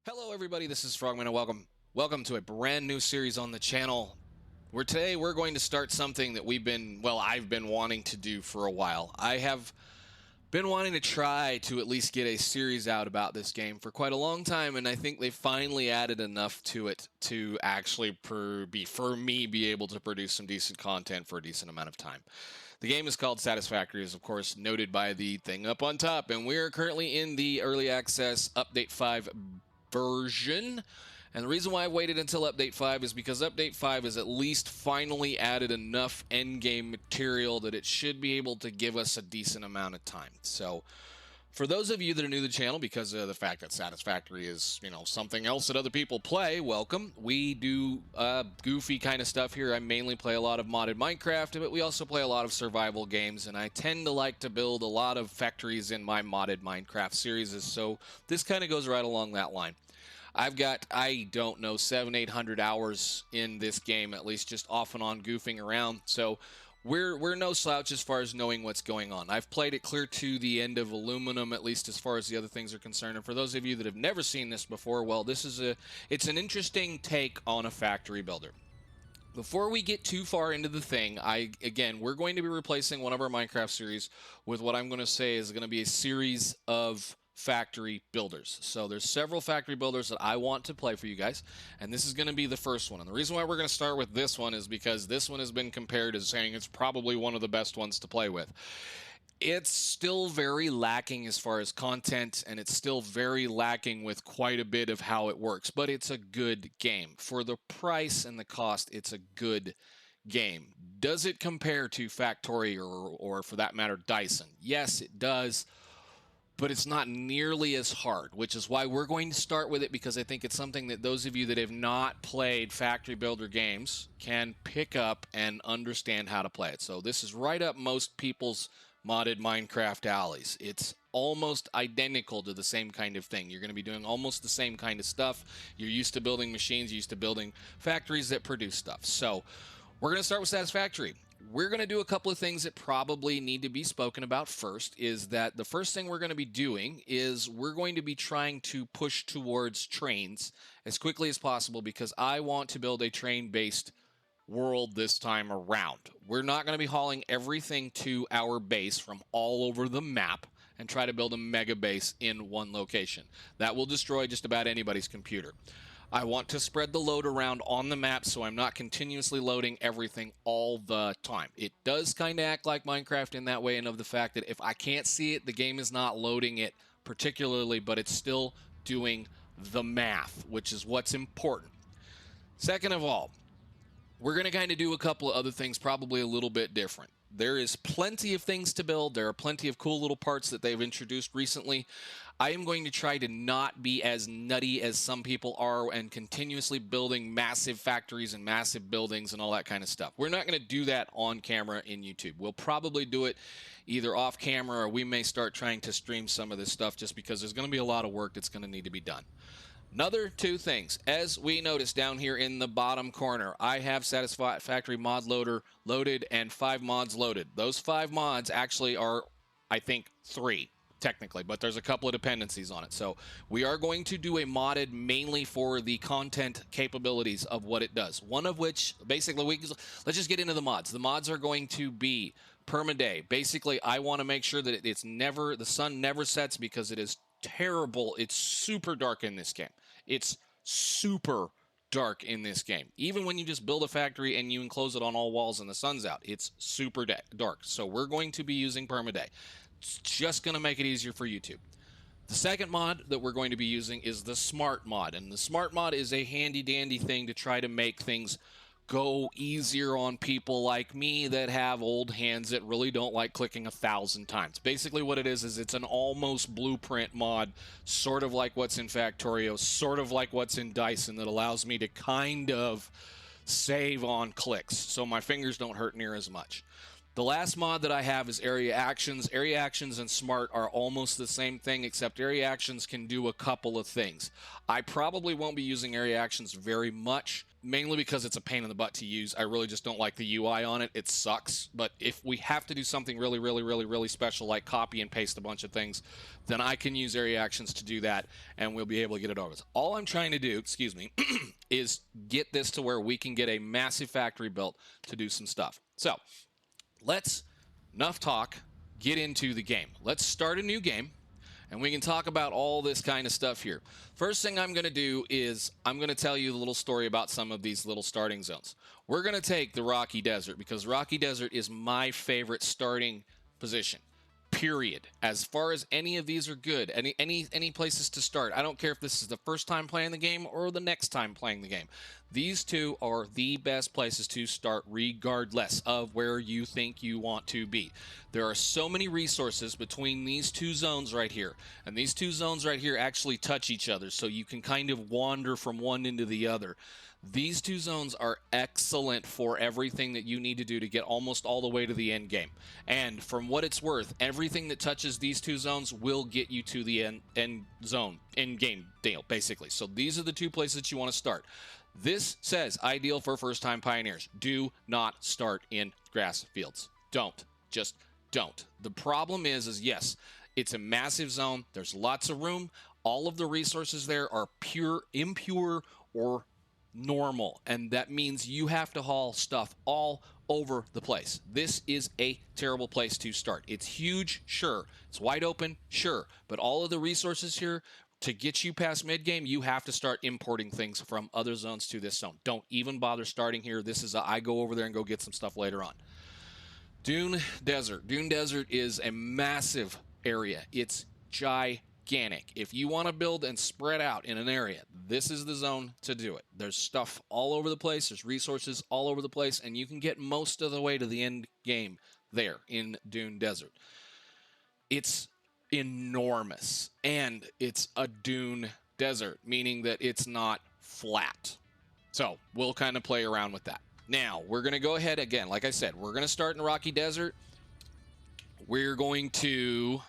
Hello everybody, this is Frogman and welcome to a brand new series on the channel. Today we're going to start something that I've been wanting to do for a while. I have been wanting to try to at least get a series out about this game for quite a long time, and I think they finally added enough to it to actually be able to produce some decent content for a decent amount of time. The game is called Satisfactory, as of course noted by the thing up on top, and we are currently in the early access update 5 version. And the reason why I waited until Update 5 is because Update 5 has at least finally added enough endgame material that it should be able to give us a decent amount of time. So, for those of you that are new to the channel, because of the fact that Satisfactory is, something else that other people play, welcome. We do goofy kind of stuff here. I mainly play a lot of modded Minecraft, but we also play a lot of survival games, and I tend to like to build a lot of factories in my modded Minecraft series, so this kind of goes right along that line. I've got, I don't know, 700-800 hours in this game, at least just off and on goofing around. So we're no slouch as far as knowing what's going on. I've played it clear to the end of aluminum, at least as far as the other things are concerned. And for those of you that have never seen this before, well, it's an interesting take on a factory builder. Before we get too far into the thing, we're going to be replacing one of our Minecraft series with what I'm going to say is going to be a series of factory builders. So there's several factory builders that I want to play for you guys, and this is going to be the first one. And the reason why we're going to start with this one is because this one has been compared as saying it's probably one of the best ones to play with. It's still very lacking as far as content, and it's still very lacking with quite a bit of how it works, but it's a good game. For the price and the cost, it's a good game. Does it compare to Factory or for that matter, Dyson? Yes, it does, but it's not nearly as hard, which is why we're going to start with it, because I think it's something that those of you that have not played factory builder games can pick up and understand how to play it. So this is right up most people's modded Minecraft alleys. It's almost identical to the same kind of thing. You're going to be doing almost the same kind of stuff. You're used to building machines, you're used to building factories that produce stuff. So we're going to start with Satisfactory. We're going to do a couple of things that probably need to be spoken about first. Is that the first thing we're going to be doing is we're going to be trying to push towards trains as quickly as possible, because I want to build a train-based world this time around. We're not going to be hauling everything to our base from all over the map and try to build a mega base in one location. That will destroy just about anybody's computer. I want to spread the load around on the map, so I'm not continuously loading everything all the time. It does kind of act like Minecraft in that way, and of the fact that if I can't see it, the game is not loading it particularly, but it's still doing the math, which is what's important. Second of all, we're going to kind of do a couple of other things probably a little bit different. There is plenty of things to build. There are plenty of cool little parts that they've introduced recently. I am going to try to not be as nutty as some people are and continuously building massive factories and massive buildings and all that kind of stuff. We're not going to do that on camera in YouTube. We'll probably do it either off camera, or we may start trying to stream some of this stuff, just because there's going to be a lot of work that's going to need to be done. Another two things. As we notice down here in the bottom corner, I have Satisfactory mod loader loaded and 5 mods loaded. Those 5 mods actually are, I think, 3 technically, but there's a couple of dependencies on it. So we are going to do a modded mainly for the content capabilities of what it does. One of which, basically, let's just get into the mods. The mods are going to be permaday. Basically, I want to make sure that the sun never sets, because it is terrible. It's super dark in this game. It's super dark in this game. Even when you just build a factory and you enclose it on all walls and the sun's out, it's super dark. So we're going to be using permaday. It's just going to make it easier for YouTube. The second mod that we're going to be using is the Smart mod. And the Smart mod is a handy-dandy thing to try to make things go easier on people like me that have old hands that really don't like clicking 1,000 times. Basically what it is it's an almost blueprint mod, sort of like what's in Factorio, sort of like what's in Dyson, that allows me to kind of save on clicks so my fingers don't hurt near as much. The last mod that I have is Area Actions. Area Actions and Smart are almost the same thing, except Area Actions can do a couple of things. I probably won't be using Area Actions very much. mainly because it's a pain in the butt to use. I really just don't like the UI on it. It sucks. But if we have to do something really, really, really, really special, like copy and paste a bunch of things, then I can use area actions to do that, and we'll be able to get it over. All I'm trying to do, excuse me, is get this to where we can get a massive factory built to do some stuff. So let's, enough talk, get into the game. Let's start a new game, and we can talk about all this kind of stuff here. First thing I'm going to do is I'm going to tell you a little story about some of these little starting zones. We're going to take the Rocky Desert because Rocky Desert is my favorite starting position, period. As far as any of these are good, any places to start. I don't care if this is the first time playing the game or the next time playing the game. These two are the best places to start regardless of where you think you want to be. There are so many resources between these two zones right here. And these two zones right here actually touch each other, so you can kind of wander from one into the other. These two zones are excellent for everything that you need to do to get almost all the way to the end game. And from what it's worth, everything that touches these two zones will get you to the end game deal, basically. So these are the two places that you want to start. This says ideal for first-time pioneers. Do not start in grass fields. Don't. Just don't. The problem is yes, it's a massive zone. There's lots of room. All of the resources there are pure, impure, or normal, and that means you have to haul stuff all over the place. This is a terrible place to start. It's huge, sure. It's wide open, sure. But all of the resources here, to get you past mid-game, you have to start importing things from other zones to this zone. Don't even bother starting here. This is I go over there and go get some stuff later on. Dune Desert. Dune Desert is a massive area. It's gigantic. If you want to build and spread out in an area, this is the zone to do it. There's stuff all over the place. There's resources all over the place, and you can get most of the way to the end game there in Dune Desert. It's enormous, and it's a dune desert, meaning that it's not flat. So we'll kind of play around with that. Now, we're going to go ahead again. Like I said, we're going to start in Rocky Desert. We're going to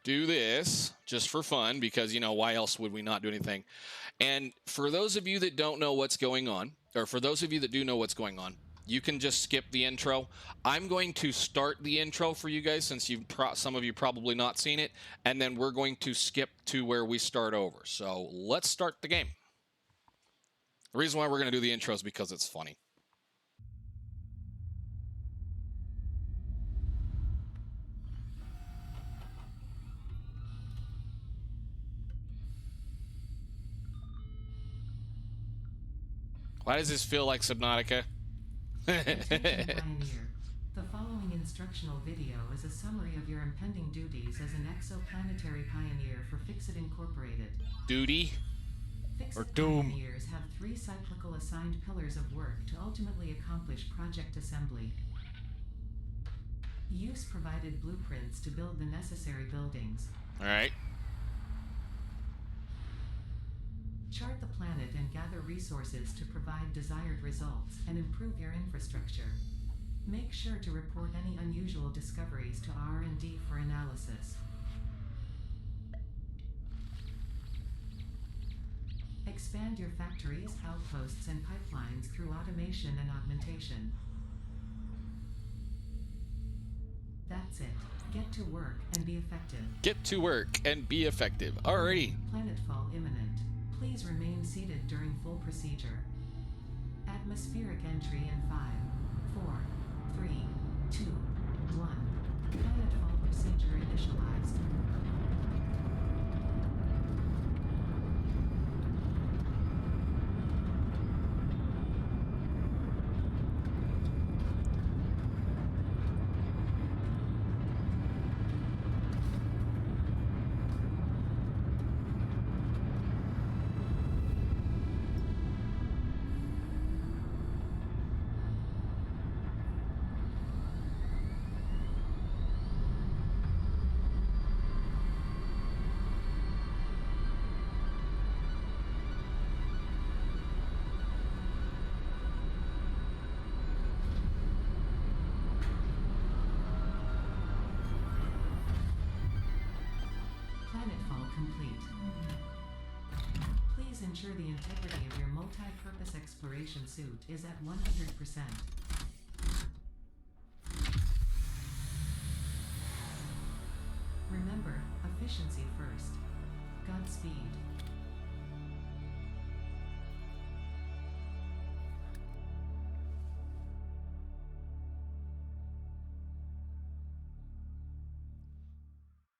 do this just for fun because, you know, why else would we not do anything? And for those of you that don't know what's going on, or for those of you that do know what's going on, you can just skip the intro. I'm going to start the intro for you guys since some of you probably not seen it, and then we're going to skip to where we start over. So let's start the game. The reason why we're going to do the intro is because it's funny. Why does this feel like Subnautica? Pioneer. The following instructional video is a summary of your impending duties as an exoplanetary pioneer for Fixit Incorporated. Duty? Fixit Or Doom? Pioneers have 3 cyclical assigned pillars of work to ultimately accomplish project assembly. Use provided blueprints to build the necessary buildings. Alright. Chart the planet and gather resources to provide desired results and improve your infrastructure. Make sure to report any unusual discoveries to R&D for analysis. Expand your factories, outposts, and pipelines through automation and augmentation. That's it. Get to work and be effective. Get to work and be effective. Alrighty. Planetfall imminent. Please remain seated during full procedure. Atmospheric entry in 5, 4, 3, 2, 1. Planetfall procedure initialized. Planetfall complete. Please ensure the integrity of your multi-purpose exploration suit is at 100%. Remember, efficiency first. Godspeed.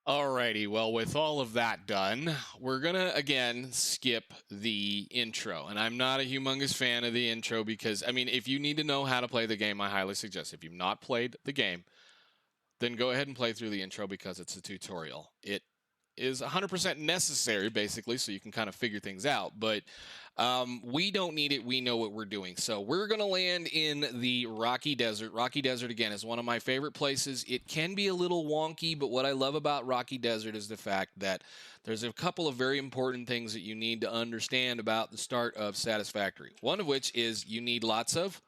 Alrighty, well, with all of that done, we're gonna again skip the intro. And I'm not a humongous fan of the intro because, I mean, if you need to know how to play the game, I highly suggest. If you've not played the game, then go ahead and play through the intro because it's a tutorial. It is 100% necessary, basically, so you can kind of figure things out. But we don't need it. We know what we're doing. So we're going to land in the Rocky Desert. Rocky Desert, again, is one of my favorite places. It can be a little wonky, but what I love about Rocky Desert is the fact that there's a couple of very important things that you need to understand about the start of Satisfactory. One of which is you need lots of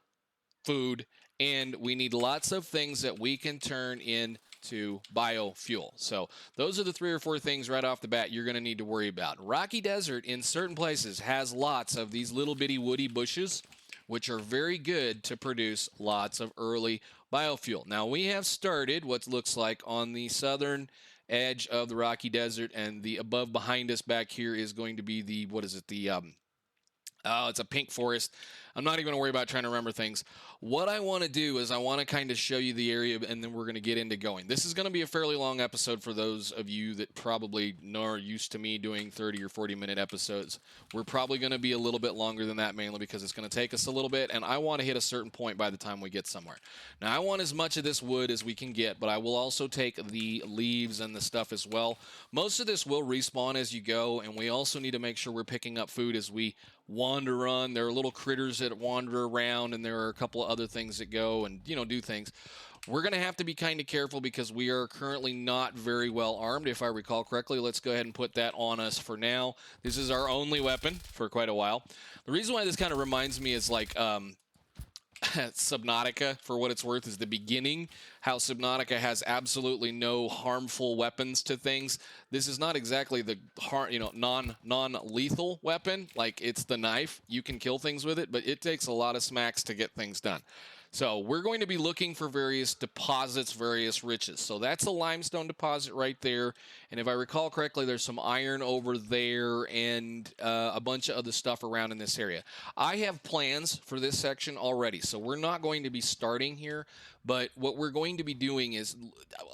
food, and we need lots of things that we can turn into biofuel. So those are the 3 or 4 things right off the bat you're going to need to worry about. Rocky Desert in certain places has lots of these little bitty woody bushes, which are very good to produce lots of early biofuel. Now we have started what looks like on the southern edge of the Rocky Desert, and the above behind us back here is going to be the, what is it, the oh, it's a pink forest. I'm not even going to worry about trying to remember things. What I want to do is I want to kind of show you the area, and then we're going to get into going. This is going to be a fairly long episode for those of you that probably are used to me doing 30 or 40-minute episodes. We're probably going to be a little bit longer than that, mainly because it's going to take us a little bit, and I want to hit a certain point by the time we get somewhere. Now, I want as much of this wood as we can get, but I will also take the leaves and the stuff as well. Most of this will respawn as you go, and we also need to make sure we're picking up food as we wander on. There are little critters that wander around, and there are a couple of other things that go and, you know, do things. We're going to have to be kind of careful because we are currently not very well armed, if I recall correctly. Let's go ahead and put that on us for now. This is our only weapon for quite a while. The reason why this kind of reminds me is like Subnautica, for what it's worth, is the beginning. How Subnautica has absolutely no harmful weapons to things. This is not exactly the non-lethal weapon. Like, it's the knife. You can kill things with it, but it takes a lot of smacks to get things done. So we're going to be looking for various deposits, various riches. So that's a limestone deposit right there. And if I recall correctly, there's some iron over there and a bunch of other stuff around in this area. I have plans for this section already, so we're not going to be starting here. But what we're going to be doing is,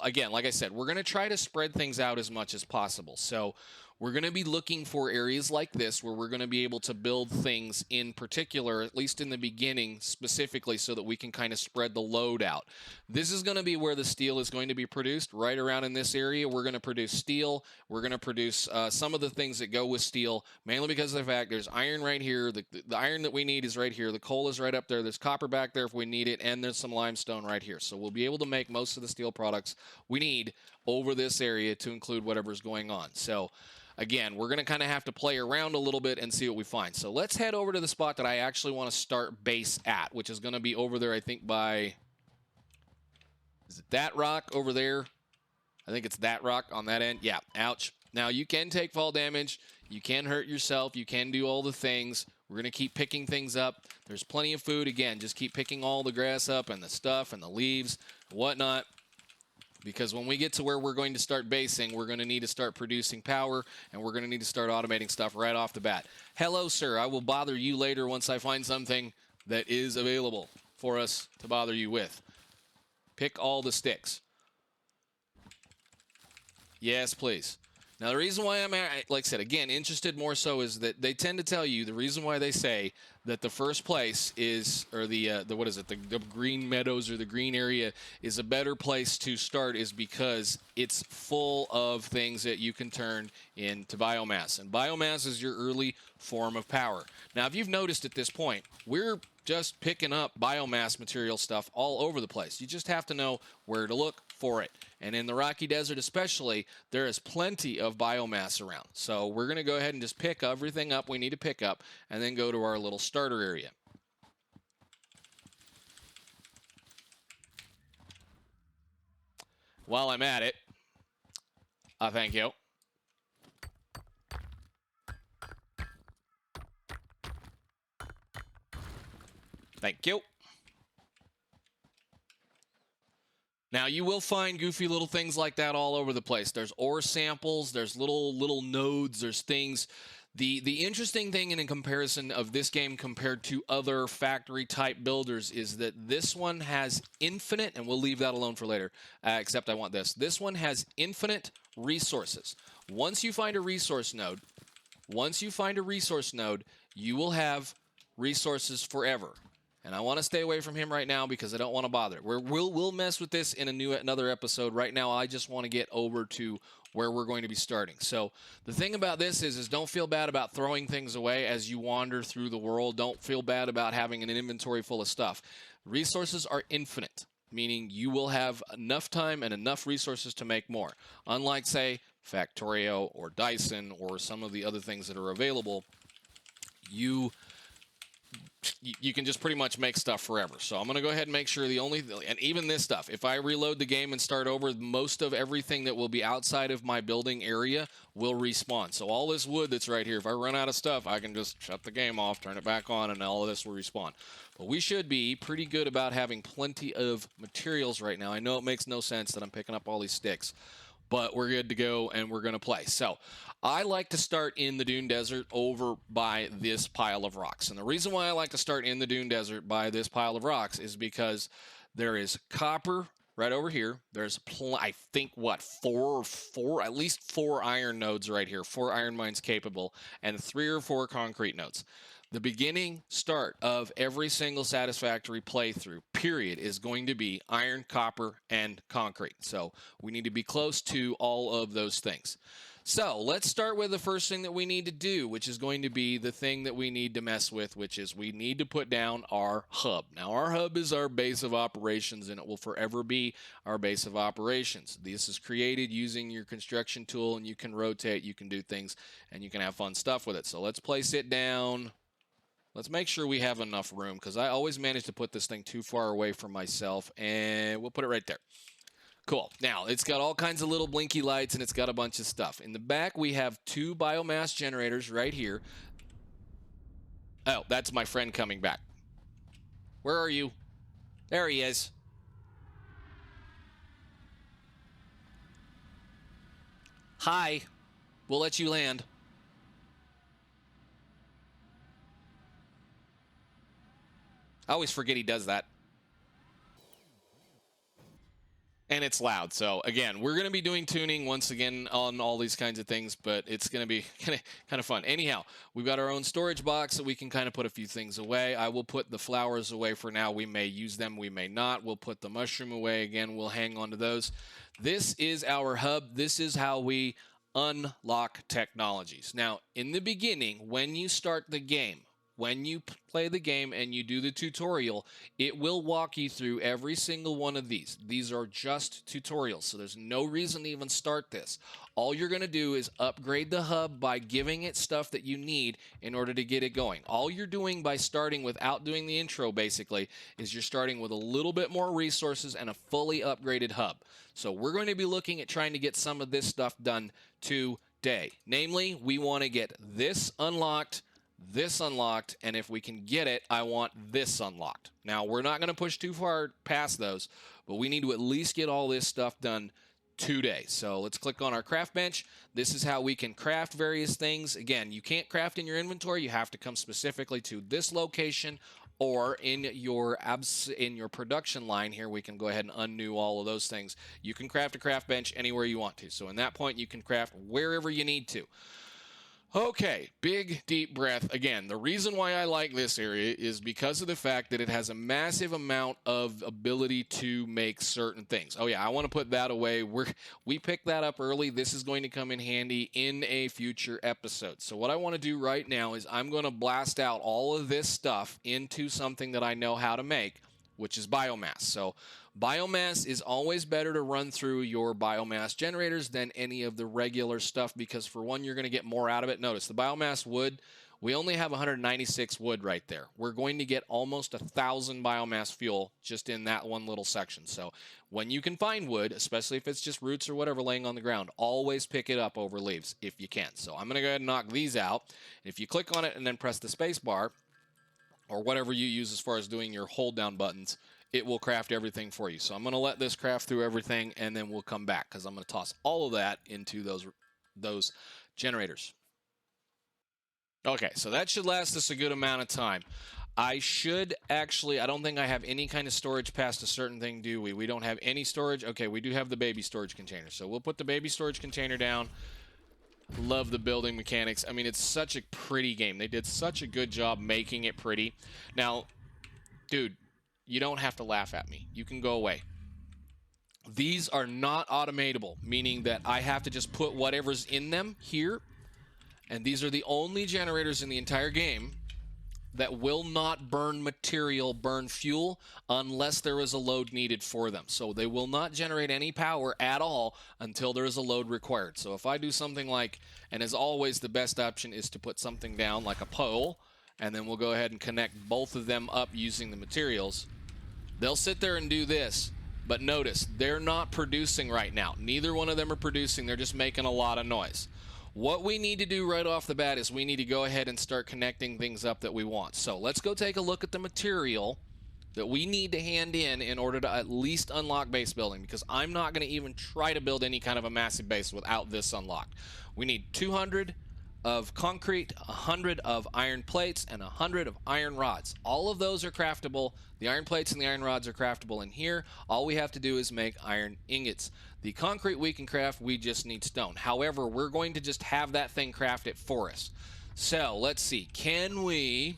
again, like I said, we're going to try to spread things out as much as possible. So we're going to be looking for areas like this where we're going to be able to build things in particular, at least in the beginning specifically, so that we can kind of spread the load out. This is going to be where the steel is going to be produced, right around in this area. We're going to produce steel. We're going to produce some of the things that go with steel, mainly because of the fact there's iron right here. The iron that we need is right here. The coal is right up there. There's copper back there if we need it, and there's some limestone right here. So we'll be able to make most of the steel products we need over this area to include whatever's going on. So again, we're going to kind of have to play around a little bit and see what we find. So let's head over to the spot that I actually want to start base at, which is going to be over there, I think, by... Is it that rock over there? I think it's that rock on that end. Yeah, ouch. Now, you can take fall damage. You can hurt yourself. You can do all the things. We're going to keep picking things up. There's plenty of food. Again, just keep picking all the grass up and the stuff and the leaves and whatnot. Because when we get to where we're going to start basing, we're going to need to start producing power, and we're going to need to start automating stuff right off the bat. Hello, sir. I will bother you later once I find something that is available for us to bother you with. Pick all the sticks. Yes, please. Now, the reason why I'm, like I said, again, interested more so is that they tend to tell you the reason why they say that the first place is, or the what is it, the green meadows or the green area is a better place to start is because it's full of things that you can turn into biomass. And biomass is your early form of power. Now, if you've noticed at this point, we're just picking up biomass material stuff all over the place. You just have to know where to look for it. And in the Rocky Desert especially, there is plenty of biomass around. So we're going to go ahead and just pick everything up we need to pick up and then go to our little starter area. While I'm at it, thank you. Thank you. Now, you will find goofy little things like that all over the place. There's ore samples, there's little nodes, there's things. The interesting thing in comparison of this game compared to other factory type builders is that this one has infinite, and we'll leave that alone for later, except I want this. This one has infinite resources. Once you find a resource node, you will have resources forever. And I want to stay away from him right now because I don't want to bother. We'll mess with this in another episode. Right now, I just want to get over to where we're going to be starting. So the thing about this is don't feel bad about throwing things away as you wander through the world. Don't feel bad about having an inventory full of stuff. Resources are infinite, meaning you will have enough time and enough resources to make more. Unlike, say, Factorio or Dyson or some of the other things that are available, you can just pretty much make stuff forever. So I'm going to go ahead and make sure and even this stuff, if I reload the game and start over, most of everything that will be outside of my building area will respawn. So all this wood that's right here, if I run out of stuff, I can just shut the game off, turn it back on, and all of this will respawn. But we should be pretty good about having plenty of materials right now. I know it makes no sense that I'm picking up all these sticks, but we're good to go and we're going to play. So I like to start in the Dune Desert over by this pile of rocks. And the reason why I like to start in the Dune Desert by this pile of rocks is because there is copper right over here. There's, I think, at least four iron nodes right here, 4 iron mines capable, and 3 or 4 concrete nodes. The beginning start of every single Satisfactory playthrough, period, is going to be iron, copper, and concrete. So we need to be close to all of those things. So let's start with the first thing that we need to do, which is going to be the thing that we need to mess with, which is we need to put down our hub. Now, our hub is our base of operations, and it will forever be our base of operations. This is created using your construction tool, and you can rotate, you can do things, and you can have fun stuff with it. So let's place it down. Let's make sure we have enough room, because I always manage to put this thing too far away from myself, and we'll put it right there. Cool. Now, it's got all kinds of little blinky lights, and it's got a bunch of stuff. In the back, we have 2 biomass generators right here. Oh, that's my friend coming back. Where are you? There he is. Hi. We'll let you land. I always forget he does that. And it's loud. So again, we're going to be doing tuning once again on all these kinds of things, but it's going to be kind of fun. Anyhow, we've got our own storage box that we can kind of put a few things away. I will put the flowers away for now. We may use them, we may not. We'll put the mushroom away again. We'll hang on to those. This is our hub. This is how we unlock technologies. Now, in the beginning, when you start the game, when you play the game and you do the tutorial, it will walk you through every single one of these. These are just tutorials, so there's no reason to even start this. All you're going to do is upgrade the hub by giving it stuff that you need in order to get it going. All you're doing by starting without doing the intro, basically, is you're starting with a little bit more resources and a fully upgraded hub. So we're going to be looking at trying to get some of this stuff done today. Namely, we want to get this unlocked, and if we can get it, I want this unlocked. Now, we're not going to push too far past those, but we need to at least get all this stuff done today. So let's click on our craft bench. This is how we can craft various things. Again, you can't craft in your inventory. You have to come specifically to this location, or in your production line here, we can go ahead and undo all of those things. You can craft a craft bench anywhere you want to. So in that point, you can craft wherever you need to. Okay, big, deep breath. Again, the reason why I like this area is because of the fact that it has a massive amount of ability to make certain things. Oh yeah, I want to put that away. We picked that up early. This is going to come in handy in a future episode. So what I want to do right now is I'm going to blast out all of this stuff into something that I know how to make, which is biomass. So biomass is always better to run through your biomass generators than any of the regular stuff because, for one, you're going to get more out of it. Notice the biomass wood, we only have 196 wood right there. We're going to get almost 1,000 biomass fuel just in that one little section. So when you can find wood, especially if it's just roots or whatever laying on the ground, always pick it up over leaves if you can. So I'm going to go ahead and knock these out. If you click on it and then press the space bar, or whatever you use as far as doing your hold down buttons, it will craft everything for you. So I'm going to let this craft through everything, and then we'll come back because I'm going to toss all of that into those generators. Okay, so that should last us a good amount of time. I should actually, I don't think I have any kind of storage past a certain thing, do we? We don't have any storage. Okay, we do have the baby storage container. So we'll put the baby storage container down. Love the building mechanics. I mean, it's such a pretty game. They did such a good job making it pretty. Now, dude, you don't have to laugh at me. You can go away. These are not automatable, meaning that I have to just put whatever's in them here. And these are the only generators in the entire game that will not burn material, burn fuel, unless there is a load needed for them. So they will not generate any power at all until there is a load required. So if I do something like, and as always, the best option is to put something down like a pole, and then we'll go ahead and connect both of them up using the materials. They'll sit there and do this, but notice, they're not producing right now. Neither one of them are producing, they're just making a lot of noise. What we need to do right off the bat is we need to go ahead and start connecting things up that we want. So let's go take a look at the material that we need to hand in order to at least unlock base building, because I'm not going to even try to build any kind of a massive base without this unlocked. We need 200 of concrete, 100 of iron plates, and 100 of iron rods. All of those are craftable. The iron plates and the iron rods are craftable in here. All we have to do is make iron ingots. The concrete we can craft, we just need stone. However, we're going to just have that thing craft it for us. So, let's see. Can we...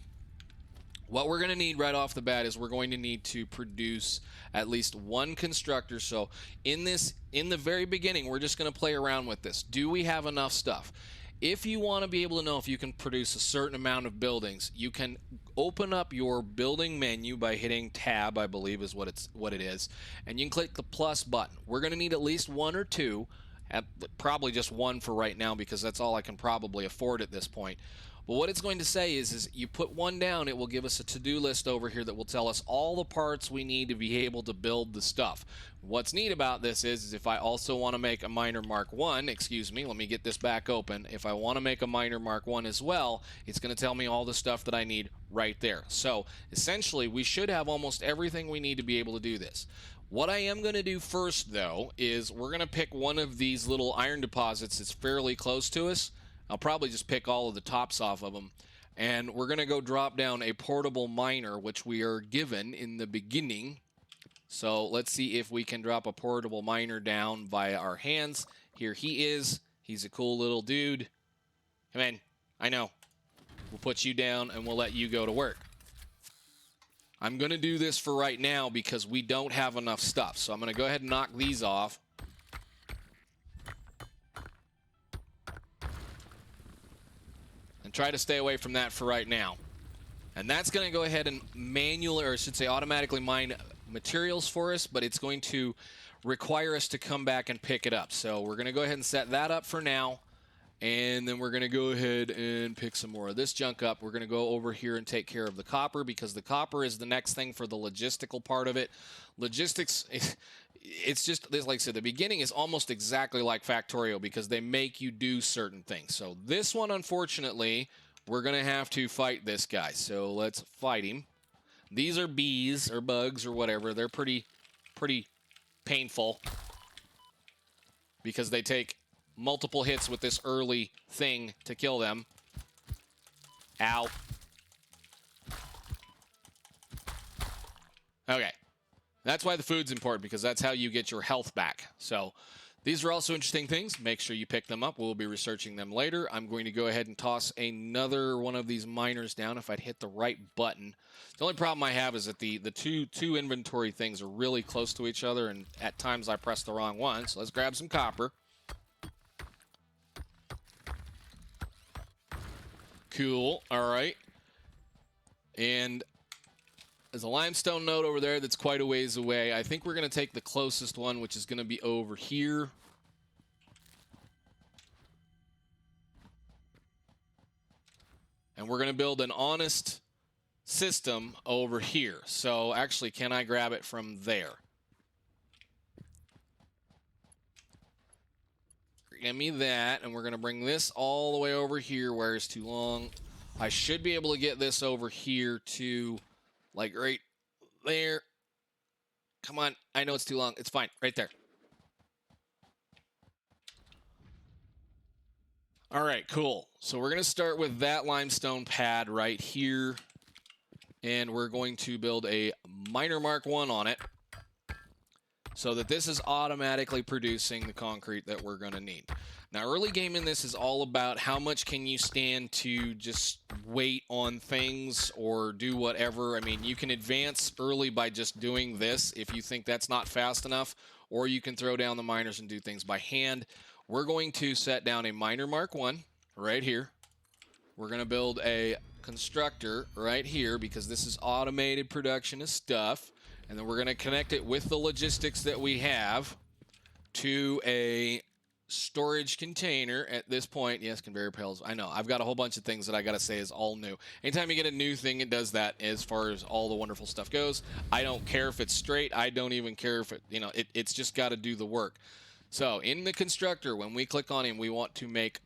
What we're going to need right off the bat is we're going to need to produce at least one constructor. So, in the very beginning, we're just going to play around with this. Do we have enough stuff? If you want to be able to know if you can produce a certain amount of buildings, you can open up your building menu by hitting tab, I believe is what it is, and you can click the plus button. We're going to need at least one or two, probably just one for right now because that's all I can probably afford at this point. But what it's going to say is you put one down, it will give us a to-do list over here that will tell us all the parts we need to be able to build the stuff. What's neat about this is if I also want to make a miner Mark 1, excuse me, let me get this back open. If I want to make a miner Mark 1 as well, it's going to tell me all the stuff that I need right there. So essentially, we should have almost everything we need to be able to do this. What I am going to do first, though, is we're going to pick one of these little iron deposits that's fairly close to us. I'll probably just pick all of the tops off of them. And we're going to go drop down a portable miner, which we are given in the beginning. So let's see if we can drop a portable miner down via our hands. Here he is. He's a cool little dude. Come in. I know. We'll put you down and we'll let you go to work. I'm going to do this for right now because we don't have enough stuff. So I'm going to go ahead and knock these off. Try to stay away from that for right now. And that's going to go ahead and manually, or I should say automatically mine materials for us, but it's going to require us to come back and pick it up. So we're going to go ahead and set that up for now. And then we're going to go ahead and pick some more of this junk up. We're going to go over here and take care of the copper because the copper is the next thing for the logistical part of it. Logistics... It's just, like I said, the beginning is almost exactly like Factorio because they make you do certain things. So this one, unfortunately, we're going to have to fight this guy. So let's fight him. These are bees or bugs or whatever. They're pretty painful because they take multiple hits with this early thing to kill them. Ow. Okay. That's why the food's important, because that's how you get your health back. So these are also interesting things. Make sure you pick them up. We'll be researching them later. I'm going to go ahead and toss another one of these miners down if I'd hit the right button. The only problem I have is that the two inventory things are really close to each other, and at times I press the wrong one. So let's grab some copper. Cool. All right. And... there's a limestone node over there that's quite a ways away. I think we're going to take the closest one, which is going to be over here. And we're going to build an honest system over here. So actually, can I grab it from there? Give me that, and we're going to bring this all the way over here where it's too long. I should be able to get this over here to, like, right there. Come on. I know it's too long. It's fine. Right there. All right, cool. So we're going to start with that limestone pad right here. And we're going to build a miner Mark 1 on it, so that this is automatically producing the concrete that we're going to need. Now, early game in this is all about how much can you stand to just wait on things or do whatever. I mean, you can advance early by just doing this if you think that's not fast enough, or you can throw down the miners and do things by hand. We're going to set down a miner Mark 1 right here. We're going to build a constructor right here because this is automated production of stuff. And then we're going to connect it with the logistics that we have to a storage container at this point. Yes, conveyor belts. I know. I've got a whole bunch of things that I got to say is all new. Anytime you get a new thing, it does that as far as all the wonderful stuff goes. I don't care if it's straight. I don't even care if it, it's just got to do the work. So in the constructor, when we click on him, we want to make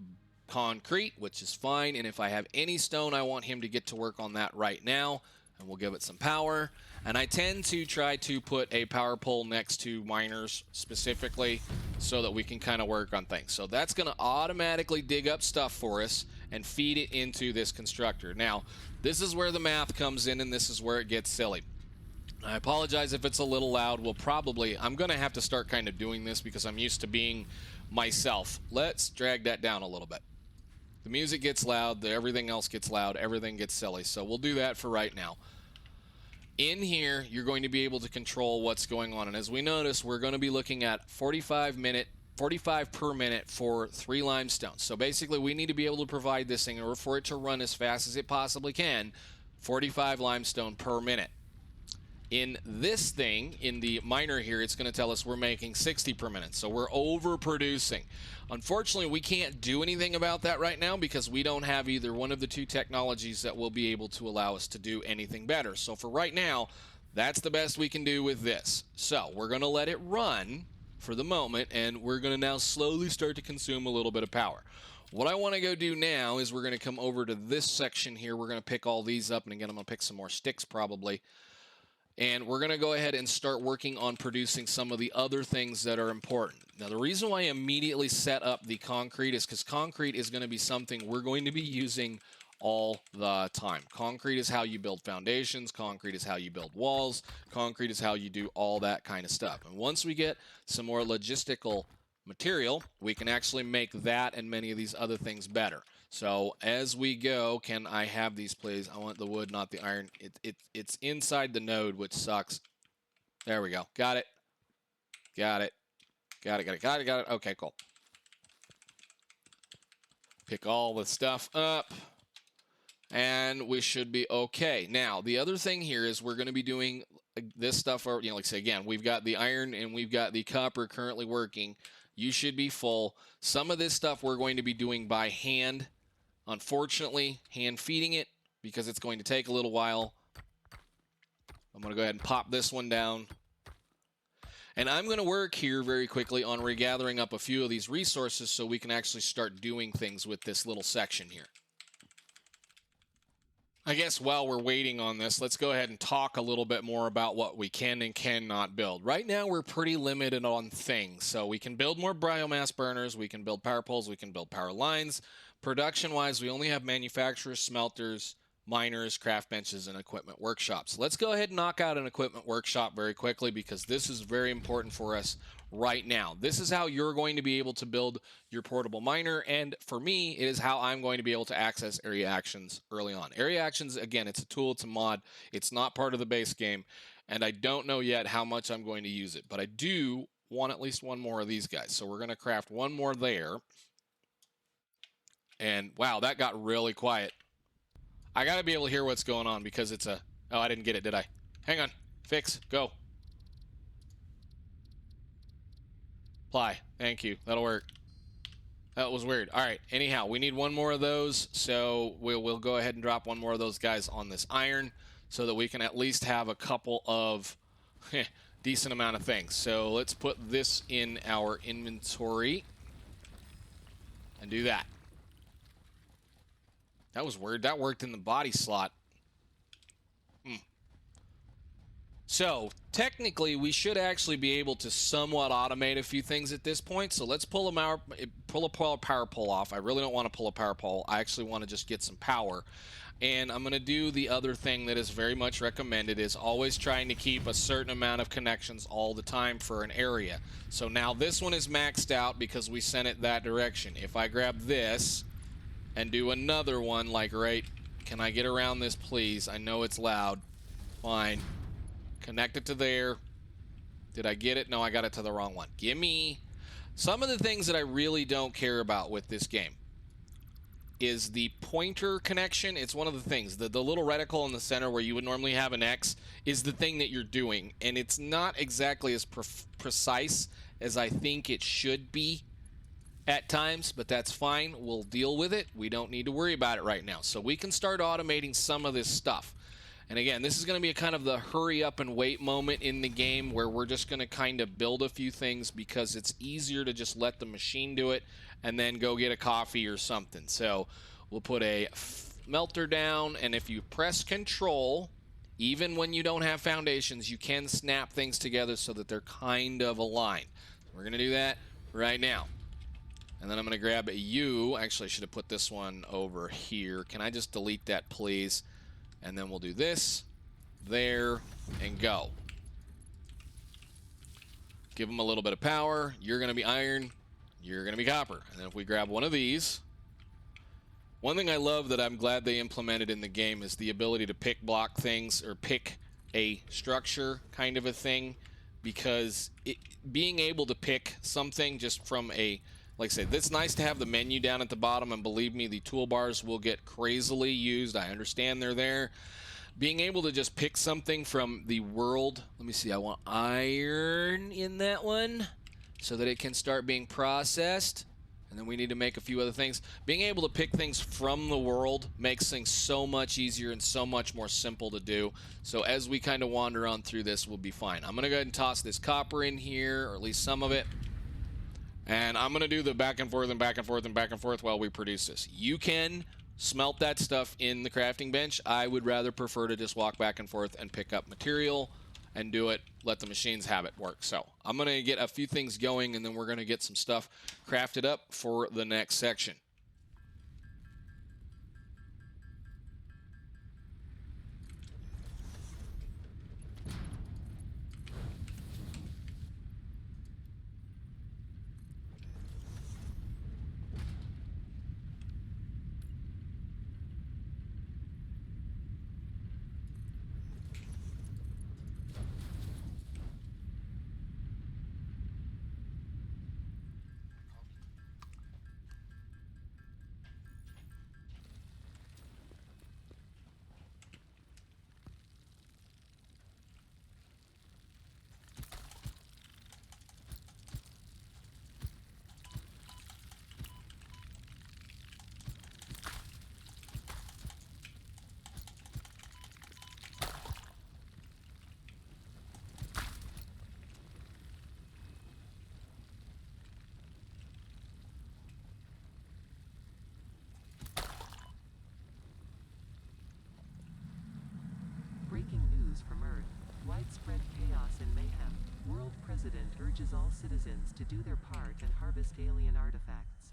concrete, which is fine. And if I have any stone, I want him to get to work on that right now. And we'll give it some power. And I tend to try to put a power pole next to miners specifically so that we can kind of work on things. So that's going to automatically dig up stuff for us and feed it into this constructor. Now, this is where the math comes in, and this is where it gets silly. I apologize if it's a little loud. I'm going to have to start kind of doing this because I'm used to being myself. Let's drag that down a little bit. The music gets loud, everything else gets loud, everything gets silly. So we'll do that for right now. In here, you're going to be able to control what's going on. And as we notice, we're going to be looking at 45 per minute for 3 limestones. So basically, we need to be able to provide this thing in order for it to run as fast as it possibly can, 45 limestone per minute. In this thing, in the miner here, it's going to tell us we're making 60 per minute. So we're overproducing. Unfortunately, we can't do anything about that right now because we don't have either one of the 2 technologies that will be able to allow us to do anything better. So for right now, that's the best we can do with this. So we're going to let it run for the moment, and we're going to now slowly start to consume a little bit of power. What I want to go do now is we're going to come over to this section here. We're going to pick all these up, and again, I'm going to pick some more sticks probably. And we're going to go ahead and start working on producing some of the other things that are important. Now, the reason why I immediately set up the concrete is because concrete is going to be something we're going to be using all the time. Concrete is how you build foundations. Concrete is how you build walls. Concrete is how you do all that kind of stuff. And once we get some more logistical material, we can actually make that and many of these other things better. So as we go, can I have these, please? I want the wood, not the iron. It's inside the node, which sucks. There we go. Got it. Got it. Got it. Okay, cool. Pick all the stuff up, and we should be okay. Now, the other thing here is we're going to be doing this stuff, or, like I say, again, we've got the iron and we've got the copper currently working. You should be full. Some of this stuff we're going to be doing by hand. Unfortunately, hand feeding it because it's going to take a little while. I'm going to go ahead and pop this one down. And I'm going to work here very quickly on regathering up a few of these resources so we can actually start doing things with this little section here. I guess while we're waiting on this, let's go ahead and talk a little bit more about what we can and cannot build. Right now, we're pretty limited on things. So we can build more biomass burners, we can build power poles, we can build power lines. Production-wise, we only have manufacturers, smelters, miners, craft benches, and equipment workshops. Let's go ahead and knock out an equipment workshop very quickly because this is very important for us right now. This is how you're going to be able to build your portable miner, and for me, it is how I'm going to be able to access area actions early on. Area actions, again, it's a tool, it's a mod, it's not part of the base game, and I don't know yet how much I'm going to use it, but I do want at least one more of these guys, so we're going to craft one more there. And wow, that got really quiet. I got to be able to hear what's going on because it's a... Oh, I didn't get it, did I? Hang on. Fix. Go. Apply. Thank you. That'll work. That was weird. All right. Anyhow, we need one more of those, so we'll go ahead and drop one more of those guys on this iron so that we can at least have a couple of decent amount of things. So let's put this in our inventory and do that. That was weird. That worked in the body slot. So, technically, we should actually be able to somewhat automate a few things at this point. So let's pull a power pole off. I really don't want to pull a power pole. I actually want to just get some power. And I'm going to do the other thing that is very much recommended, is always trying to keep a certain amount of connections all the time for an area. So now this one is maxed out because we sent it that direction. If I grab this and do another one, like right, can I get around this, please? I know it's loud. Fine. Connect it to there. Did I get it? No, I got it to the wrong one. Gimme. Some of the things that I really don't care about with this game is the pointer connection. It's one of the things. The little reticle in the center where you would normally have an X is the thing that you're doing. And it's not exactly as precise as I think it should be at times, but that's fine. We'll deal with it. We don't need to worry about it right now. So we can start automating some of this stuff. And again, this is going to be a kind of the hurry up and wait moment in the game where we're just going to kind of build a few things because it's easier to just let the machine do it and then go get a coffee or something. So we'll put a melter down, and if you press control, even when you don't have foundations, you can snap things together so that they're kind of aligned. We're going to do that right now. And then I'm going to grab a U. Actually, I should have put this one over here. Can I just delete that, please? And then we'll do this, there, and go. Give them a little bit of power. You're going to be iron. You're going to be copper. And then if we grab one of these, one thing I love that I'm glad they implemented in the game is the ability to pick block things or pick a structure kind of a thing, because being able to pick something just from a, like I say, it's nice to have the menu down at the bottom, and believe me, the toolbars will get crazily used. I understand they're there. Being able to just pick something from the world. Let me see, I want iron in that one so that it can start being processed. And then we need to make a few other things. Being able to pick things from the world makes things so much easier and so much more simple to do. So as we kind of wander on through this, we'll be fine. I'm going to go ahead and toss this copper in here, or at least some of it. And I'm going to do the back and forth and back and forth and back and forth while we produce this. You can smelt that stuff in the crafting bench. I would rather prefer to just walk back and forth and pick up material and do it. Let the machines have it work. So I'm going to get a few things going, and then we're going to get some stuff crafted up for the next section. Breaking news from Earth. Widespread chaos and mayhem. World President urges all citizens to do their part and harvest alien artifacts.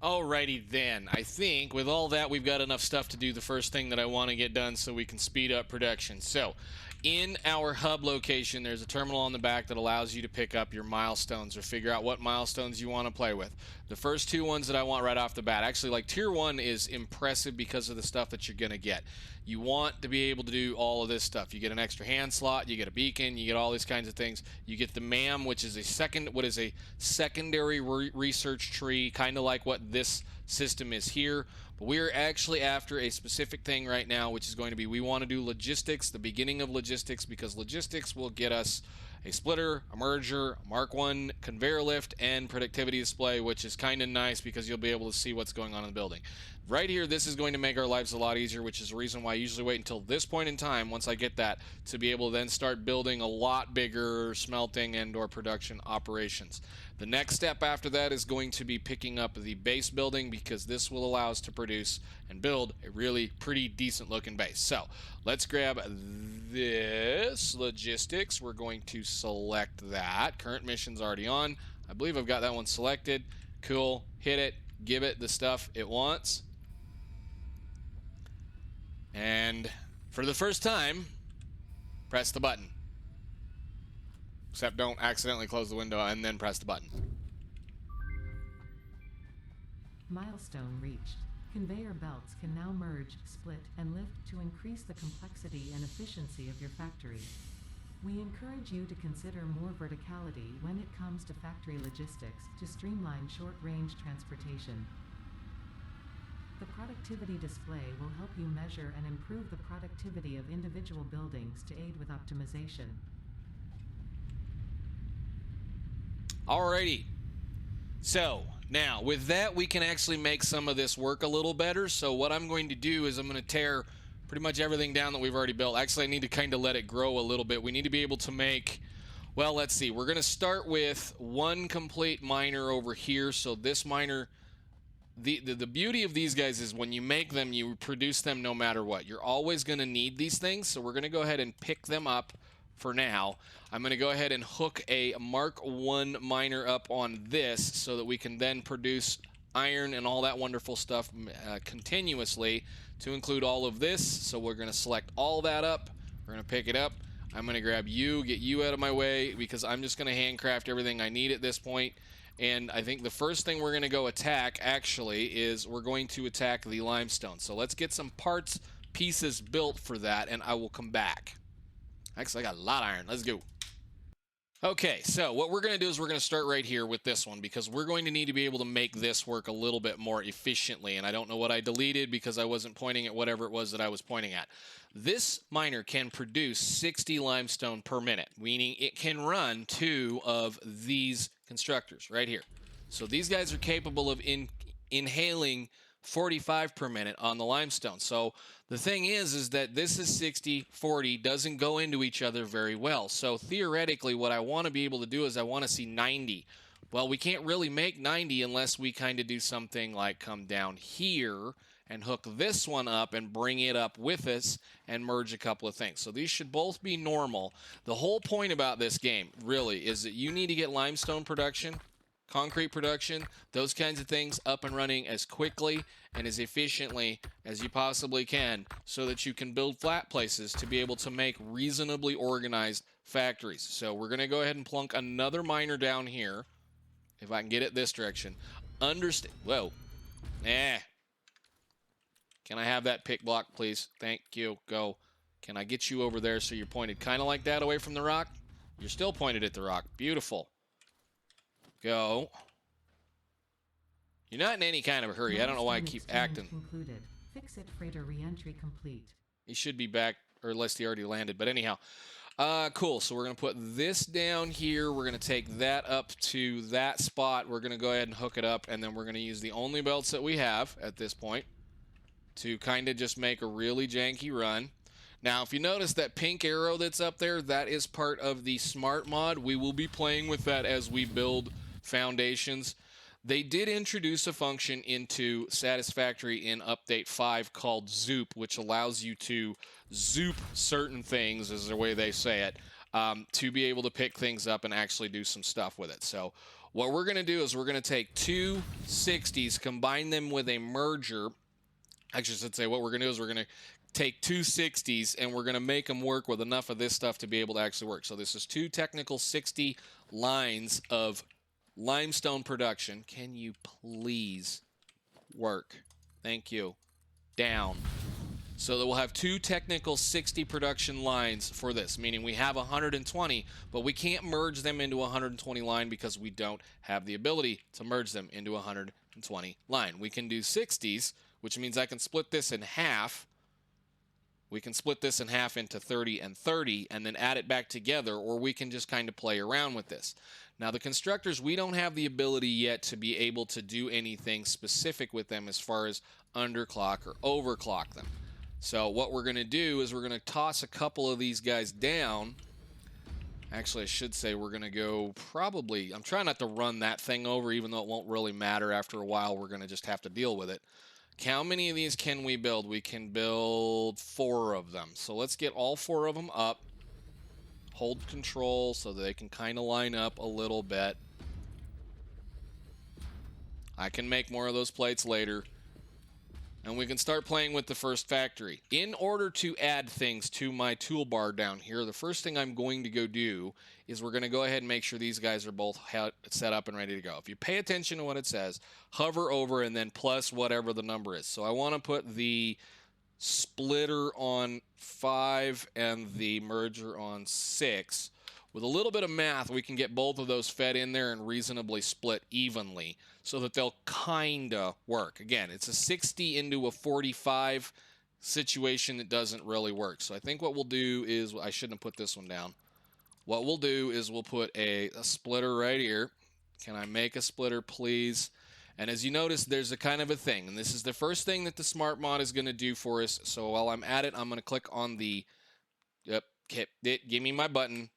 Alrighty then. I think with all that, we've got enough stuff to do the first thing that I want to get done so we can speed up production. So in our hub location, there's a terminal on the back that allows you to pick up your milestones or figure out what milestones you want to play with. The first two ones that I want right off the bat, actually, like tier 1 is impressive because of the stuff that you're going to get. You want to be able to do all of this stuff. You get an extra hand slot, you get a beacon, you get all these kinds of things. You get the MAM, which is a secondary research tree, kind of like what this system is here. But we're actually after a specific thing right now, which is going to be, we want to do logistics, the beginning of logistics, because logistics will get us a splitter, a merger, a Mark 1 conveyor lift, and productivity display, which is kind of nice because you'll be able to see what's going on in the building. Right here, this is going to make our lives a lot easier, which is the reason why I usually wait until this point in time, once I get that, to be able to then start building a lot bigger smelting and or production operations. The next step after that is going to be picking up the base building, because this will allow us to produce and build a really pretty decent looking base. So let's grab this logistics. We're going to select that. Current mission's already on. I believe I've got that one selected. Cool. Hit it. Give it the stuff it wants. And for the first time, press the button. Except don't accidentally close the window and then press the button. Milestone reached. Conveyor belts can now merge, split, and lift to increase the complexity and efficiency of your factory. We encourage you to consider more verticality when it comes to factory logistics to streamline short-range transportation. The productivity display will help you measure and improve the productivity of individual buildings to aid with optimization. Alrighty. So now with that, we can actually make some of this work a little better. So what I'm going to do is I'm going to tear pretty much everything down that we've already built. Actually, I need to kind of let it grow a little bit. We need to be able to make, well, let's see. We're going to start with one complete miner over here. So this miner, the beauty of these guys is when you make them, you produce them no matter what. You're always going to need these things. So we're going to go ahead and pick them up for now. I'm going to go ahead and hook a Mark I miner up on this so that we can then produce iron and all that wonderful stuff continuously to include all of this. So we're going to select all that up. We're going to pick it up. I'm going to grab you, get you out of my way, because I'm just going to handcraft everything I need at this point. And I think the first thing we're going to go attack actually is we're going to attack the limestone. So let's get some parts, pieces built for that, and I will come back. Actually, I got a lot of iron. Let's go. Okay, so what we're going to do is we're going to start right here with this one, because we're going to need to be able to make this work a little bit more efficiently. And I don't know what I deleted because I wasn't pointing at whatever it was that I was pointing at. This miner can produce 60 limestone per minute, meaning it can run 2 of these constructors right here. So these guys are capable of inhaling 45 per minute on the limestone. So the thing is that this is 60, 40, doesn't go into each other very well. So theoretically, what I want to be able to do is I want to see 90. Well, we can't really make 90 unless we kind of do something like come down here and hook this one up and bring it up with us and merge a couple of things. So these should both be normal. The whole point about this game really is that you need to get limestone production, concrete production, those kinds of things up and running as quickly and as efficiently as you possibly can so that you can build flat places to be able to make reasonably organized factories. So we're going to go ahead and plunk another miner down here. If I can get it this direction. Whoa. Can I have that pick block, please? Thank you. Go. Can I get you over there so you're pointed kind of like that away from the rock? You're still pointed at the rock. Beautiful. Go. You're not in any kind of a hurry. I don't know why I keep acting. Concluded. Fix-it freighter re-entry complete. He should be back, or unless he already landed. But anyhow, cool. So we're going to put this down here. We're going to take that up to that spot. We're going to go ahead and hook it up, and then we're going to use the only belts that we have at this point to kind of just make a really janky run. Now, if you notice that pink arrow that's up there, that is part of the smart mod. We will be playing with that as we build foundations. They did introduce a function into Satisfactory in Update 5 called Zoop, which allows you to zoop certain things, is the way they say it, to be able to pick things up and actually do some stuff with it. So what we're going to do is we're going to take 2 60s, combine them with a merger. Actually, I should say what we're going to do is we're going to take 2 60s and we're going to make them work with enough of this stuff to be able to actually work. So this is 2 technical 60 lines of limestone production. Can you please work? Thank you. Down. So that we'll have 2 technical 60 production lines for this, meaning we have 120, but we can't merge them into a 120 line because we don't have the ability to merge them into a 120 line. We can do 60s, which means I can split this in half. We can split this in half into 30 and 30 and then add it back together, or we can just kind of play around with this. Now, the constructors, we don't have the ability yet to be able to do anything specific with them as far as underclock or overclock them. So what we're going to do is we're going to toss a couple of these guys down. Actually, I should say we're going to go probably, I'm trying not to run that thing over, even though it won't really matter. After a while, we're going to just have to deal with it. How many of these can we build? We can build 4 of them. So let's get all 4 of them up. Hold control so that they can kind of line up a little bit. I can make more of those plates later. And we can start playing with the first factory. In order to add things to my toolbar down here, the first thing I'm going to go do is we're going to go ahead and make sure these guys are both set up and ready to go. If you pay attention to what it says, hover over and then plus whatever the number is. So I want to put the splitter on 5 and the merger on 6. With a little bit of math, we can get both of those fed in there and reasonably split evenly so that they'll kind of work. Again, it's a 60 into a 45 situation that doesn't really work. So I think what we'll do is, I shouldn't have put this one down. What we'll do is we'll put a splitter right here. Can I make a splitter, please? And as you notice, there's a kind of a thing. And this is the first thing that the smart mod is going to do for us. So while I'm at it, I'm going to click on the, give me my button.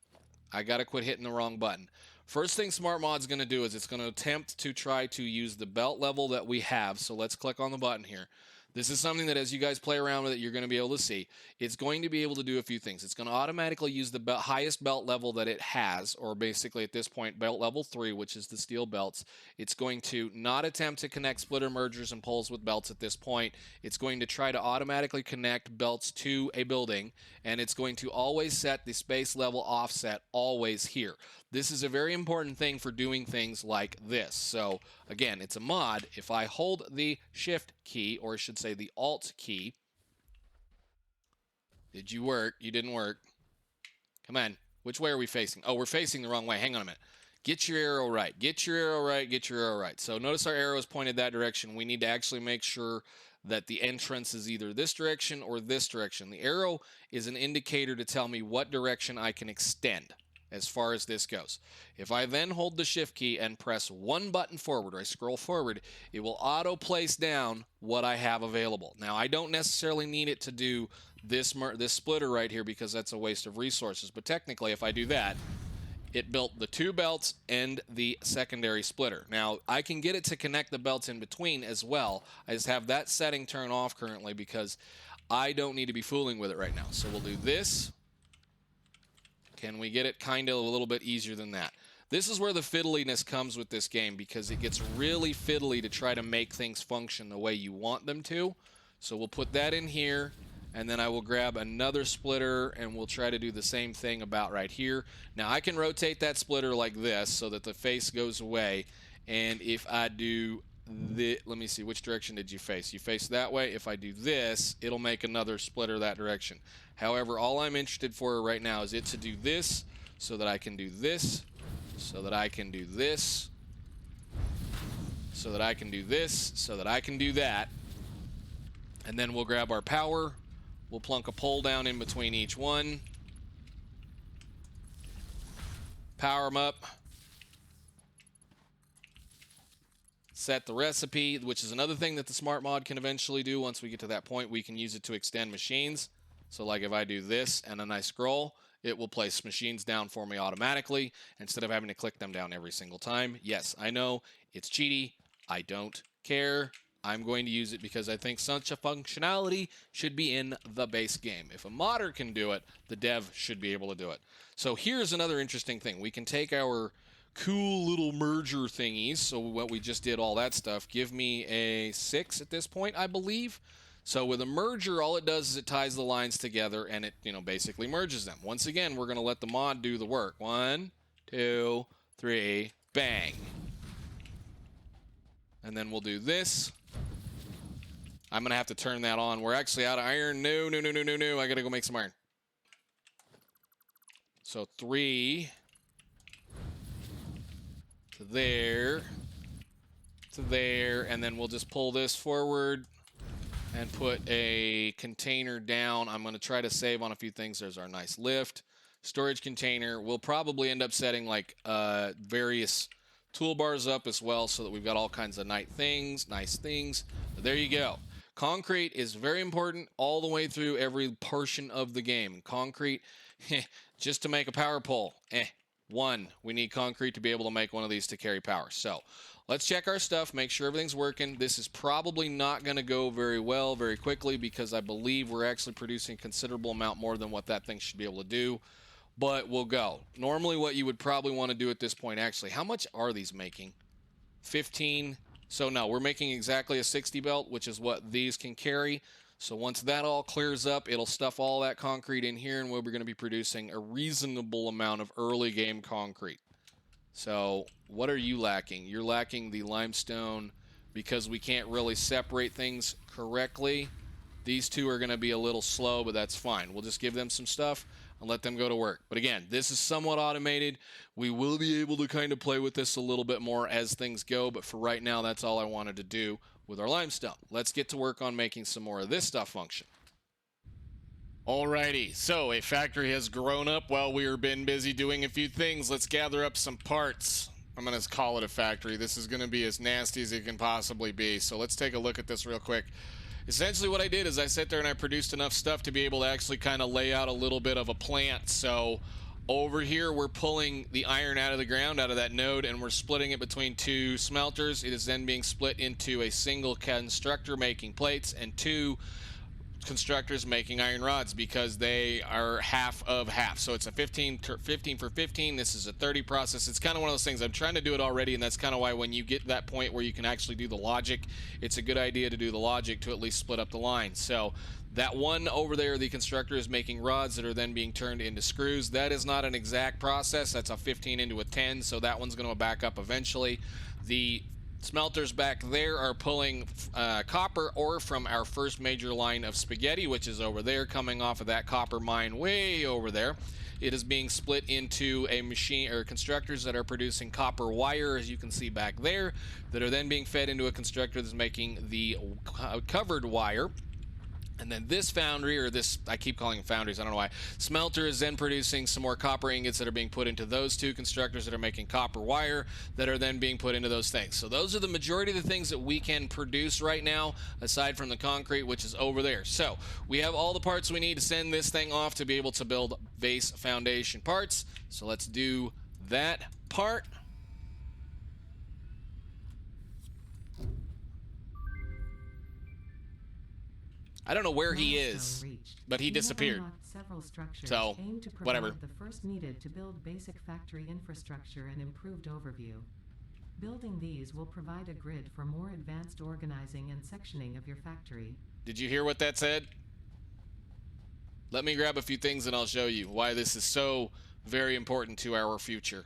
I got to quit hitting the wrong button. First thing Smart Mod's going to do is it's going to attempt to try to use the belt level that we have. So let's click on the button here. This is something that as you guys play around with it, you're going to be able to see. It's going to be able to do a few things. It's going to automatically use the highest belt level that it has, or basically at this point, belt level 3, which is the steel belts. It's going to not attempt to connect splitter mergers and poles with belts at this point. It's going to try to automatically connect belts to a building, and it's going to always set the space level offset always here. This is a very important thing for doing things like this. So again, it's a mod. If I hold the shift key, or I should say the alt key, did you work? You didn't work. Come on. Which way are we facing? Oh, we're facing the wrong way. Hang on a minute. Get your arrow right. Get your arrow right. Get your arrow right. So notice our arrow is pointed that direction. We need to actually make sure that the entrance is either this direction or this direction. The arrow is an indicator to tell me what direction I can extend as far as this goes. If I then hold the shift key and press one button forward, or I scroll forward, it will auto place down what I have available. Now, I don't necessarily need it to do this splitter right here because that's a waste of resources, but technically if I do that, it built the 2 belts and the secondary splitter. Now, I can get it to connect the belts in between as well. I just have that setting turned off currently because I don't need to be fooling with it right now. So we'll do this. Can we get it kind of a little bit easier than that? This is where the fiddliness comes with this game because it gets really fiddly to try to make things function the way you want them to. So we'll put that in here, and then I will grab another splitter, and we'll try to do the same thing about right here. Now, I can rotate that splitter like this so that the face goes away, and if I do this, let me see, which direction did you face? You face that way. If I do this, it'll make another splitter that direction. However, all I'm interested for right now is it to do this so that I can do this, so that I can do this, so that I can do this, so that I can do that. And then we'll grab our power. We'll plunk a pole down in between each one. Power them up. Set the recipe, which is another thing that the smart mod can eventually do. Once we get to that point, we can use it to extend machines. So like if I do this and then I scroll, it will place machines down for me automatically instead of having to click them down every single time. Yes, I know it's cheaty. I don't care. I'm going to use it because I think such a functionality should be in the base game. If a modder can do it, the dev should be able to do it. So here's another interesting thing. We can take our cool little merger thingies. So what we just did, all that stuff, give me a 6 at this point, I believe. So with a merger, all it does is it ties the lines together and it, basically merges them. Once again, we're going to let the mod do the work. 1, 2, 3, bang. And then we'll do this. I'm going to have to turn that on. We're actually out of iron. No. I got to go make some iron. So 3 to there, to there, and then we'll just pull this forward and put a container down. I'm going to try to save on a few things. There's our nice lift. Storage container. We'll probably end up setting like various toolbars up as well so that we've got all kinds of nice things. But there you go. Concrete is very important all the way through every portion of the game. Concrete, just to make a power pole, one, we need concrete to be able to make one of these to carry power. So let's check our stuff, make sure everything's working. This is probably not going to go very well very quickly because I believe we're actually producing a considerable amount more than what that thing should be able to do. But we'll go. Normally what you would probably want to do at this point, actually, how much are these making? 15. So no, we're making exactly a 60 belt, which is what these can carry. So once that all clears up, it'll stuff all that concrete in here, and we're going to be producing a reasonable amount of early game concrete. So what are you lacking? You're lacking the limestone because we can't really separate things correctly. These two are going to be a little slow, but that's fine. We'll just give them some stuff and let them go to work. But again, this is somewhat automated. We will be able to kind of play with this a little bit more as things go, but for right now, that's all I wanted to do with our limestone. Let's get to work on making some more of this stuff function. Alrighty, so a factory has grown up while we've been busy doing a few things. Let's gather up some parts. I'm going to call it a factory. This is going to be as nasty as it can possibly be. So let's take a look at this real quick. Essentially what I did is I sat there and I produced enough stuff to be able to actually kind of lay out a little bit of a plant. So over here we're pulling the iron out of the ground, out of that node, and we're splitting it between two smelters. It is then being split into a single constructor making plates and two constructors making iron rods because they are half of half. So it's a 15 for 15. This is a 30 process. It's kind of one of those things. I'm trying to do it already, and that's kind of why when you get that point where you can actually do the logic, it's a good idea to do the logic to at least split up the line. So that one over there, the constructor is making rods that are then being turned into screws. That is not an exact process. That's a 15 into a 10, so that one's going to back up eventually. The smelters back there are pulling copper ore from our first major line of spaghetti, which is over there, coming off of that copper mine way over there. It is being split into a machine or constructors that are producing copper wire, as you can see back there, that are then being fed into a constructor that's making the covered wire. And then this foundry, or this, I keep calling them foundries, I don't know why, smelter is then producing some more copper ingots that are being put into those two constructors that are making copper wire that are then being put into those things. So those are the majority of the things that we can produce right now, aside from the concrete, which is over there. So we have all the parts we need to send this thing off to be able to build base foundation parts. So let's do that part. I don't know where he is, but he disappeared. So, whatever. The first needed to build basic factory infrastructure and improved overview. Building these will provide a grid for more advanced organizing and sectioning of your factory. Did you hear what that said? Let me grab a few things and I'll show you why this is so very important to our future.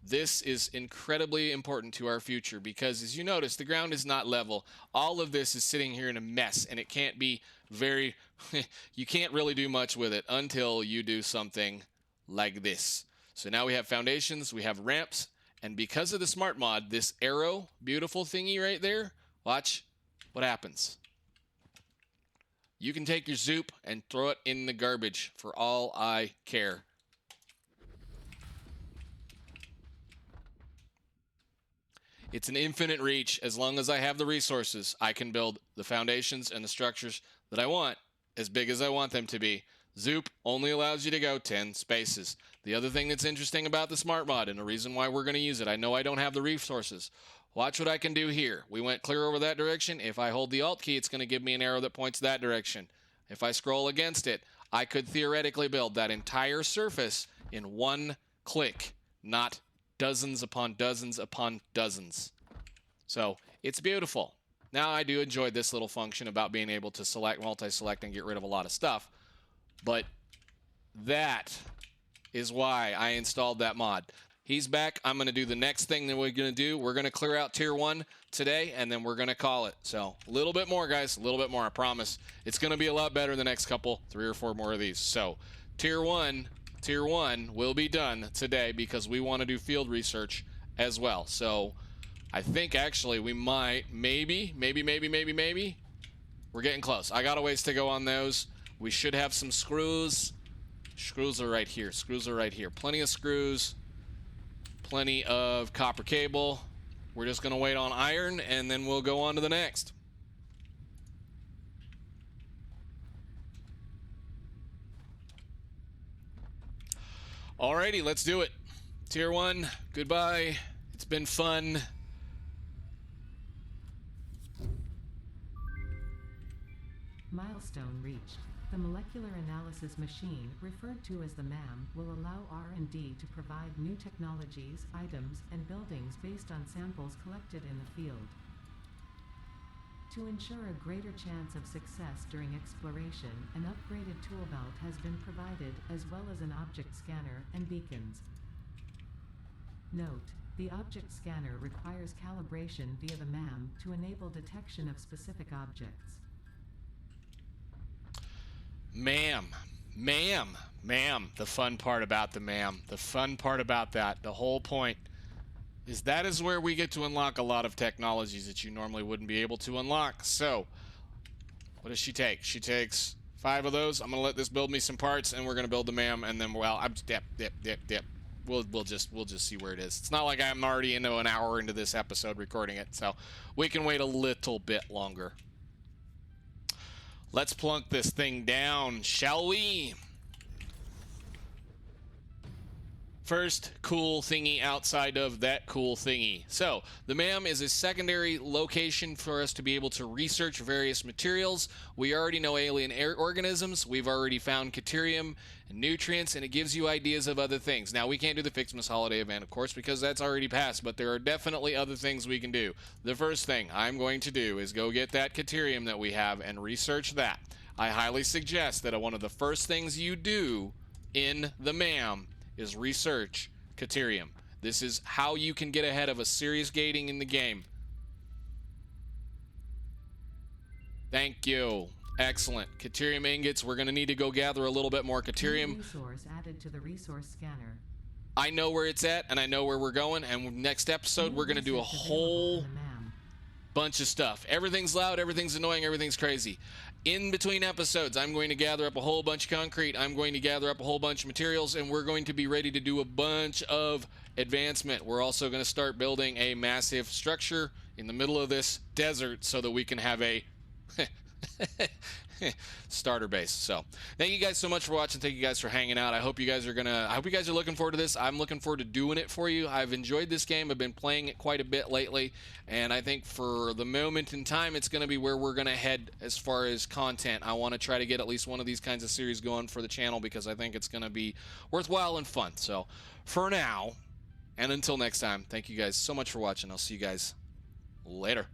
This is incredibly important to our future because, as you notice, the ground is not level. All of this is sitting here in a mess, and it can't be very you can't really do much with it until you do something like this. So now we have foundations, we have ramps, and because of the smart mod, this arrow, beautiful thingy right there, watch what happens. You can take your zoop and throw it in the garbage for all I care. It's an infinite reach. As long as I have the resources, I can build the foundations and the structures that I want as big as I want them to be. Zoop only allows you to go 10 spaces. The other thing that's interesting about the smart mod, and the reason why we're going to use it, I know I don't have the resources. Watch what I can do here. We went clear over that direction. If I hold the Alt key, it's going to give me an arrow that points that direction. If I scroll against it, I could theoretically build that entire surface in one click, not dozens upon dozens upon dozens. So it's beautiful. Now I do enjoy this little function about being able to select, multi-select, and get rid of a lot of stuff. But that is why I installed that mod. He's back. I'm going to do the next thing that we're going to do. We're going to clear out tier 1 today, and then we're going to call it. So a little bit more, guys. A little bit more, I promise. It's going to be a lot better the next couple, 3 or 4 more of these. So tier 1 will be done today because we want to do field research as well. So I think actually we might, maybe, we're getting close. I got a ways to go on those. We should have some screws. Screws are right here. Screws are right here. Plenty of screws. Plenty of copper cable. We're just going to wait on iron and then we'll go on to the next. Alrighty, let's do it. Tier 1, goodbye. It's been fun. Milestone reached. The molecular analysis machine, referred to as the MAM, will allow R&D to provide new technologies, items, and buildings based on samples collected in the field. To ensure a greater chance of success during exploration, an upgraded tool belt has been provided, as well as an object scanner and beacons. Note: the object scanner requires calibration via the MAM to enable detection of specific objects. Ma'am. The fun part about the ma'am. The fun part about that, the whole point, is that is where we get to unlock a lot of technologies that you normally wouldn't be able to unlock. So, what does she take? She takes 5 of those. I'm going to let this build me some parts, and we're going to build the ma'am, and then, well, I'm dip. We'll just see where it is. It's not like I'm already into an hour into this episode recording it, so we can wait a little bit longer. Let's plunk this thing down, shall we? First cool thingy outside of that cool thingy. So, the MAM is a secondary location for us to be able to research various materials. We already know alien organisms. We've already found Caterium and nutrients, and it gives you ideas of other things. Now, we can't do the Fixmas Holiday event, of course, because that's already passed, but there are definitely other things we can do. The first thing I'm going to do is go get that Caterium that we have and research that. I highly suggest that one of the first things you do in the MAM is research Caterium. This is how you can get ahead of a serious gating in the game. Thank you. Excellent. Caterium ingots. We're going to need to go gather a little bit more Caterium. Resource added to the resource scanner. I know where it's at, and I know where we're going, and next episode we're going to do a whole bunch of stuff. Everything's loud, everything's annoying, everything's crazy. In between episodes, I'm going to gather up a whole bunch of concrete, I'm going to gather up a whole bunch of materials, and we're going to be ready to do a bunch of advancement. We're also going to start building a massive structure in the middle of this desert so that we can have a starter base. So thank you guys so much for watching. Thank you guys for hanging out. I hope you guys are looking forward to this. I'm looking forward to doing it for you. I've enjoyed this game. I've been playing it quite a bit lately, and I think for the moment in time, it's going to be where we're going to head as far as content. I want to try to get at least one of these kinds of series going for the channel because I think it's going to be worthwhile and fun. So for now, and until next time, thank you guys so much for watching. I'll see you guys later.